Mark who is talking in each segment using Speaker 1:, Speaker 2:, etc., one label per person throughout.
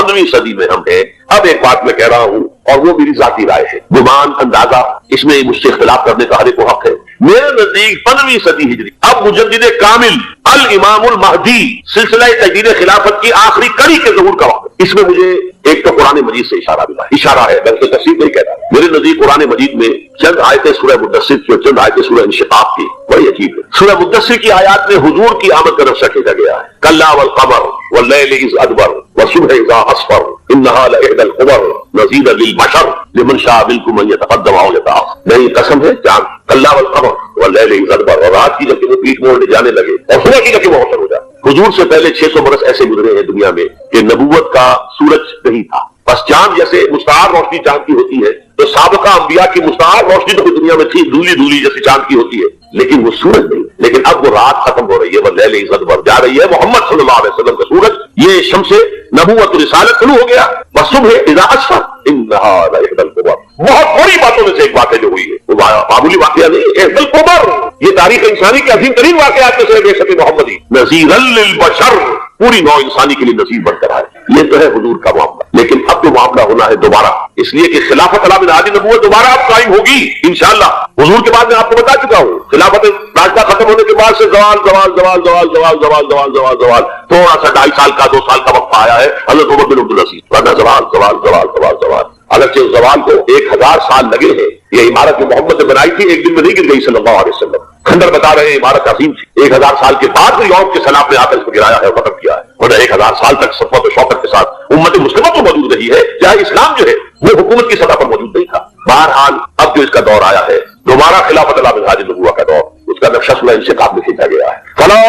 Speaker 1: 15ویں صدی میں ہم ہیں۔ اب ایک بات میں کہہ رہا ہوں اور وہ میری ذاتی رائے ہے، گمان اندازہ اس میں مجھ سے اختلاف کرنے کا ہر ایک کو حق ہے۔ میرے نزدیک 15ویں صدی ہجری اب مجدد کامل الامام المہدی سلسلہ تجدید خلافت کی آخری کڑی کے ظہور کا وقت۔ اس میں مجھے ایک تو قرآن مجید سے اشارہ ملا، اشارہ ہے بلکہ تفسیر نہیں کہتا۔ میرے نزدیک قرآن مجید میں چند آیتیں سورہ مدثر کی اور چند آیتیں سورہ انشقاق کی بڑی عجیب ہے۔ سورہ مدثر کی آیات میں حضور کی آمد کا نقشہ کھینچا گیا ہے، کلا والقمر واللیل اذ ادبر والصبح اذا اسفر انہا لإحدی الکبر نذیرا للبشر لمن شاء منکم ان یتقدم او یتأخر۔ نہیں، قسم ہے چاند، کلا والقمر واللیل اذ ادبر، اور رات کی جب کہ وہ پیٹ موڑنے جانے لگے اور صبح کی جب کہ وہ اوتر ہو جائے۔ حضور سے پہلے 600 برس ایسے گزرے ہیں دنیا میں کہ نبوت کا سورج نہیں تھا، بس چاند جیسے مستعار روشنی چاند کی ہوتی ہے تو سابقہ انبیاء کی مستعار روشنی تو دنیا میں تھی، دھولی دھولی جیسی چاند کی ہوتی ہے، لیکن وہ سورج نہیں۔ لیکن اب وہ رات ختم ہو رہی ہے، واللیل اذ ادبر جا رہی ہے، محمد صلی اللہ علیہ وسلم کا سورج، یہ شمس نبوت رسالت شروع ہو گیا۔ والصبح اذا اسفر انہا لإحدی الکبر، بہت بڑی باتوں میں سے ایک بات ہے جو ہوئی ہے، وہ معمولی واقعہ نہیں، احدی الکبر، یہ تاریخ انسانی کے عظیم ترین واقعات میں سے بے شک محمدی نذیرا للبشر، پوری نوع انسانی کے لیے نذیر بن کر آئے۔ یہ تو ہے حضور کا معاملہ، لیکن اب جو معاملہ ہونا ہے دوبارہ، اس لیے کہ خلافت علی بن نبوت دوبارہ اب قائم ہوگی انشاءاللہ۔ حضور کے بعد میں آپ کو بتا چکا ہوں، خلافت راشدہ ختم ہونے کے بعد سے زوال زوال زوال زوال زوال زوال زوال زوال زوال، تھوڑا سا 2.5 سال کا 2 سال کا وقفہ آیا ہے حضرت عمر بن عبدالعزیز، ورنہ زوال زوال زوال زوال زوال، اگرچہ اس زوال کو 1000 سال لگے ہیں۔ یہ عمارت جو محمد نے بنائی تھی ایک دن میں نہیں گر گئی صلی اللہ علیہ وسلم، کھنڈر بتا رہے ہیں عمارت عظیم تھی، 1000 سال کے بعد یوم کے سیلاب نے آ کر اس کو گرایا ہے، ختم کیا ہے، ورنہ 1000 سال تک صفوت و شوکت کے ساتھ امت مسلمہ تو موجود رہی ہے، جہاں اسلام جو ہے وہ حکومت کی سطح پر موجود نہیں تھا۔ بہرحال اب جو اس کا دور آیا ہے دوبارہ خلافت علی بن نبوت کا دور، اس کا نقشہ سورہ انشقاق میں کھینچا گیا ہے۔ فلا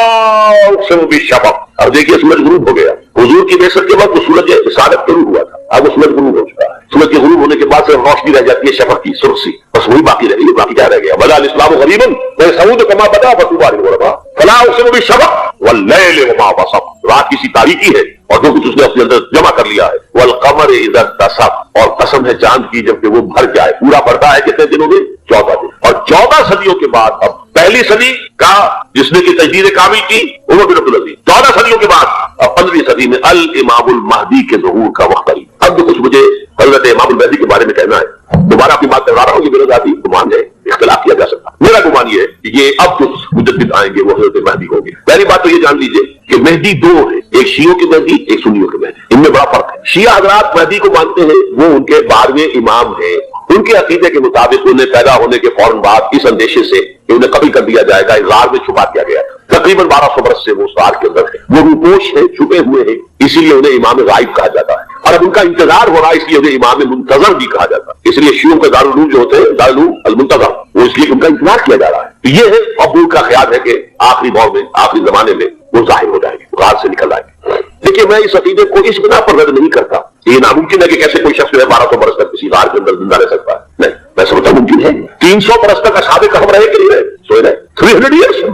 Speaker 1: اقسم بالشفق، اب دیکھیے سورج غروب ہو گیا، حضور کی بعثت کے وقت وہ سورج رسالت شروع ہوا تھا، اب وہ سورج غروب ہو چکا ہے۔ سورج کے غروب ہونے کے بعد صرف روشنی رہ جاتی ہے شفق کی سرخ سی، بس وہی باقی رہ گئی، باقی کیا رہ گیا؟ بدا الاسلام غریبا ویسعود کما بدا فطوبی للغرباء فلا اقسم بالشفق واللیل وما وسق، رات کی سی تاریکی ہے اور جو کچھ اس نے اپنے اندر جمع کر لیا ہے، والقمر اذا اتسق، اور قسم ہے چاند کی جب کہ وہ بھر جائے، پورا بڑھتا ہے کتنے دنوں میں؟ 14 دن، اور 14 صدیوں کے بعد اب پہلی صدی کا جس نے کی تجدید کامل کی عمر بن عبدالعزیز، 14 صدیوں کے بعد اب 15ویں صدی میں الامام المہدی کے ظہور کا وقت قریب۔ اب جو کچھ مجھے حضرت امام المہدی کے بارے میں کہنا ہے، دوبارہ اپنی بات کروا رہا ہوں، یہ میرا ذاتی گمان ہے، اختلاف کیا جا سکتا، میرا گمان یہ ہے کہ یہ اب جو مجدد آئیں گے وہ حضرت مہدی ہوں گے۔ پہلی بات تو یہ جان لیجئے کہ مہدی 2 ہیں، ایک شیعوں کے مہدی، ایک سنیوں کے مہدی، ان میں بڑا فرق ہے۔ شیعہ حضرات مہدی کو مانتے ہیں، وہ ان کے 12ویں امام ہیں، ان کے عقیدے کے مطابق انہیں پیدا ہونے کے فوراً بعد اس اندیشے سے کہ انہیں قتل کر دیا جائے گا، غار میں چھپا دیا گیا، تقریباً 1200 برس سے وہ اس غار کے اندر ہے، وہ روپوش ہیں، چھپے ہوئے ہیں، اسی لیے انہیں امام غائب کہا جاتا ہے، اور اب ان کا انتظار ہو رہا ہے اس لیے انہیں امام منتظر بھی کہا جاتا ہے۔ اس لیے شیعوں کے دارالعلوم جو ہوتے ہیں دارالعلوم المنتظر، وہ اس لیے ان کا انتظار کیا جا رہا ہے۔ تو یہ ہے اب ان کا خیال ہے کہ آخری دور میں، آخری زمانے میں وہ ظاہر ہو جائیں گے، غار سے نکل آئیں گے۔ دیکھیے میں اس عقیدے کو اس بنا پر رد نہیں کرتا، یہ ناممکن ہے کہ کیسے کوئی شخص جو ہے 1200 برس تک کسی غار کے اندر زندہ رہ سکتا ہے، نہیں، میں سمجھتا ہوں ممکن ہے۔ 300 برس تک اصحاب کہف رہے کہ نہیں رہے؟ سوئے رہے، 300 ایئرس۔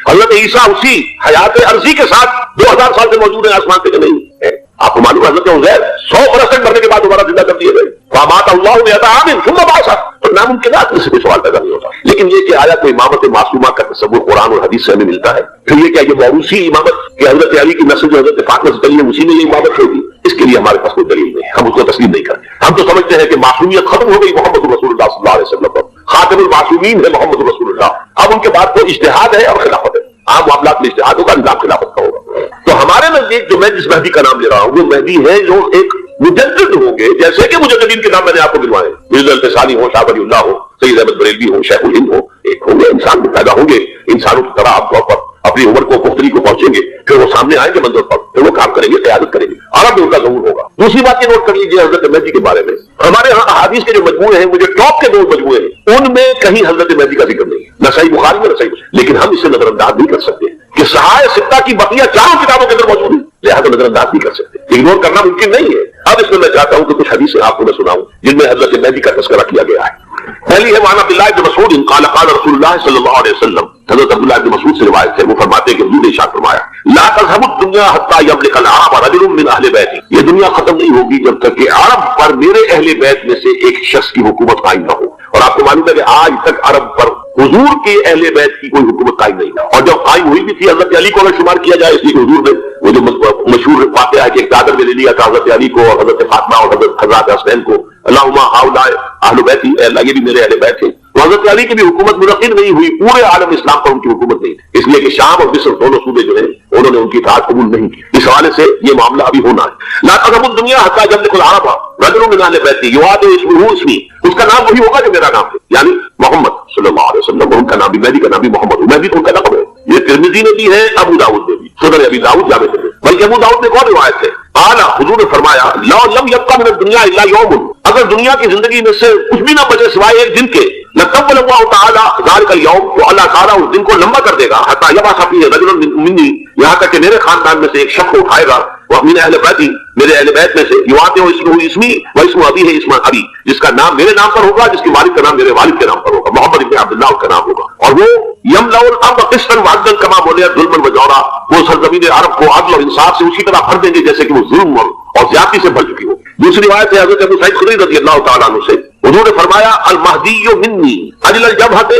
Speaker 1: حضرت عیسیٰ اسی حیات عرضی کے ساتھ 2000 سال سے موجود ہیں آسمان پہ کہ نہیں ہے؟ آپ کو معلوم ہے حضرت عزیر 100 برس تک مرنے کے بعد دوبارہ زندہ کر دیے گئے، فامات اللہ مئۃ عام ثم بعثہ، تو ناممکنات میں سے کوئی سوال پیدا نہیں ہوتا۔ لیکن یہ کہ آیا کوئی امامت معصومہ کا تصور قرآن اور حدیث سے ہمیں ملتا ہے، پھر یہ کیا یہ موروثی امامت کہ حضرت علی کی نسل جو حضرت فاطمہ سے چلی ہے اسی میں یہ امامت ہوگی؟ اس کے لیے ہمارے پاس کوئی دلیل نہیں ہے، ہم اس کو تسلیم نہیں کرتے۔ ہم تو سمجھتے ہیں کہ معصومیت ختم ہو گئی محمد رسول اللہ صلی اللہ علیہ وسلم پر، خاتم المعصومین ہے محمد رسول اللہ، اب ان کے بعد تو اجتہاد ہے اور خلافت ہے، عام معاملات میں اجتہاد ہوگا، نظام خلافت کا ہوگا۔ تو ہمارے نزدیک جو میں جس مہدی کا نام لے رہا ہوں وہ مہدی ہے جو ایک مجدد ہوں گے، جیسے کہ مجددین کے نام میں نے آپ کو گنوائے، مرزا الفسانی ہو، شاہ ولی اللہ ہو، سید احمد بریلوی ہو، شیخ الہند ہو، ایک ہوں گے، انسان بھی پیدا ہوں گے، انسانوں کی طرح عام طور پر اپنی عمر کو پختگی کو پہنچیں گے، پھر وہ سامنے آئیں گے منظر پر، پھر وہ کام کریں گے، قیادت کریں گے، عرب میں ان کا ظہور ہوگا۔ دوسری بات یہ نوٹ کر لیجیے حضرت مہدی کے بارے میں، ہمارے ہاں احادیث کے جو مجموعے ہیں، مجھے ٹاپ کے 2 مجموعے ہیں، ان میں کہیں حضرت مہدی کا ذکر نہیں ہے، نہ صحیح بخاری میں نہ صحیح مسلم، لیکن ہم اسے نظر انداز نہیں کر سکتے کہ صحائح ستہ کی بقیہ 4 کتابوں کے اندر موجود ہے، لہٰذا نظر انداز نہیں کر سکتے، اگنور کرنا ممکن نہیں ہے۔ اب اس میں میں چاہتا ہوں کہ کچھ حدیثیں آپ کو میں سناؤں جن میں حضرت مہدی کا تذکرہ کیا گیا ہے۔ پہلی ہے وعن عبداللہ بن مسعود قال قال رسول اللہ صلی اللہ علیہ وسلم، حضرت عبداللہ بن مسعود سے روایت ہے، وہ فرماتے ہیں کہ حضور نے ارشاد فرمایا لا تذهب الدنيا حتى يملك العرب رجل من اہل بیتی، یہ دنیا ختم نہیں ہوگی جب تک کہ عرب پر میرے اہل بیت میں سے ایک شخص کی حکومت قائم نہ ہو۔ اور آپ کو معلوم ہے کہ آج تک عرب پر حضور کے اہل بیت کی کوئی حکومت قائم نہیں، اور جب قائم ہوئی بھی تھی حضرت علی کو اگر شمار کیا جائے، اس لیے کہ حضور نے وہ جو مشہور واقعہ ہے کہ ایک چادر میں لے لیا تھا حضرت علی کو اور حضرت فاطمہ اور حضرت حسین کو، اللہم ہؤلاء اہل بیتی، اے اللہ یہ بھی میرے اہل بیت ہیں، تو حضرت علی کی بھی حکومت منعقد نہیں ہوئی، پورے عالم اسلام پر ان کی حکومت نہیں تھی، اس لیے کہ شام اور مصر دونوں صوبے جو ہیں انہوں نے ان کی اطاعت قبول نہیں کی، اس حوالے سے یہ معاملہ ابھی ہونا ہے۔ لا تذهب الدنيا حتى يملك العرب رجل من اهل بیتی یعاد اسمه اسمی، اس کا نام وہی ہوگا جو میرا نام ہے، یعنی محمد صلی اللہ علیہ وسلم، ان کا نام بھی مہدی کا نام بھی محمد، مہدی تو ان کا لقب ہے۔ یہ ترمذی نے بھی ہے، ابو داؤد نے بھی، سنن ابی داؤد جامع ترمذی، بلکہ ابو داؤد میں کون روایت ہے، قال حضور نے فرمایا لو لم يبقى من الدنيا الا يوم، اگر دنیا کی زندگی میں سے کچھ بھی نہ بچے سوائے ایک دن کے، لطول اللہ تعالی ذلك اليوم، تو اللہ تعالیٰ اس دن کو لمبا کر دے گا، حتى يبعث فيه رجل مني، یہاں تک کہ میرے خاندان میں سے ایک شخص کو اٹھائے گا، وہ من اہل بیتی، میرے اہل بیت میں سے، یواتے ہو اسمی و اسم ابی ہے اسم ابی، جس کا نام میرے نام پر ہوگا، جس کے والد کا نام میرے والد کے نام پر ہوگا، محمد ابن عبداللہ کا نام ہوگا، اور وہ یملأ الارض قسطا وعدلا کما ملئت ظلما وجورا، وہ سرزمین عرب کو عدل اور انصاف سے اسی طرح بھر دیں گے جیسے کہ وہ ظلم اور زیادتی سے بھر چکی ہو۔ دوسری روایت ہے حضرت ابو سعید خدری رضی اللہ تعالیٰ عنہ سے، حضور نے فرمایا المہدی منی اجل الجبہۃ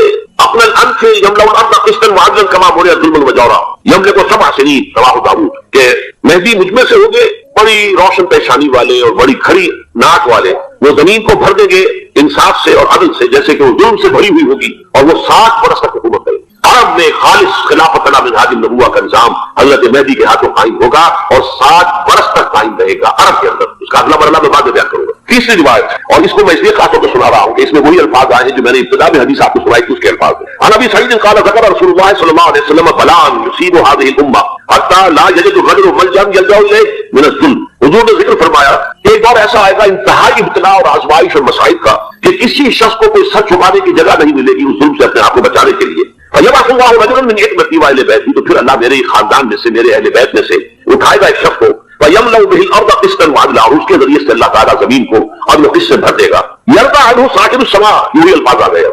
Speaker 1: اقل الانف یملأ الارض قسطا وعدلا کما ملئت ظلما وجورا یملک 7 سنین، رواہ داؤد، کہ مہدی مجھ میں سے ہوگے بڑی روشن پیشانی والے اور بڑی کھڑی ناک والے، وہ زمین کو بھر دیں گے انصاف سے اور عدل سے جیسے کہ وہ ظلم سے بھری ہوئی ہوگی، اور وہ 60 برس تک حکومت کرے گی۔ عرب میں خالص خلافت علی منہاج النبوہ کا نظام حضرت مہدی کے ہاتھوں قائم ہوگا اور 60 برس تک قائم رہے گا عرب کے اندر، اس کا اگلا مرحلہ میں بعد میں بیان کروں گا۔ تیسری روایت، اور اس کو میں اس لیے خاص طور پر سنا رہا ہوں کہ اس میں وہی الفاظ آئے ہیں جو میں نے ابتدا میں حدیث آپ کو سنائی تھی، اس کے الفاظ ہیں۔ عن ابی سعید قال ذکر رسول اللہ صلی اللہ علیہ وسلم بلاء یصیب هذه الامه حتى لا يجد الرجل ملجا يلجا الیہ من الظلم، حضور نے ذکر فرمایا کہ ایک دور ایسا آئے گا انتہائی ابتلاء اور آزمائش اور مصائب کا کہ کسی شخص کو کوئی سر چھپانے کی جگہ نہیں ملے گی اس ظلم سے اپنے آپ کو بچانے کے لیے۔ فَيَبْعَثُ اللَّهُ رَجُلًا مِنْ حِكْمَتِي وَأَهْلِ بَيْتِي، تو پھر اللہ میرے خاندان میں سے میرے اہل بیت میں سے اٹھائے گا ایک شخص کو، فَيَمْلَأُ بِهِ الْأَرْضَ قِسْطًا وَعَدْلًا، اور اس کے ذریعے سے اللہ تعالیٰ زمین کو عدل و قسط سے بھر دے گا۔ يَرْضَى عَنْهُ صَاحِبُ السَّمَاء، یوں ہی الفاظ آ گئے۔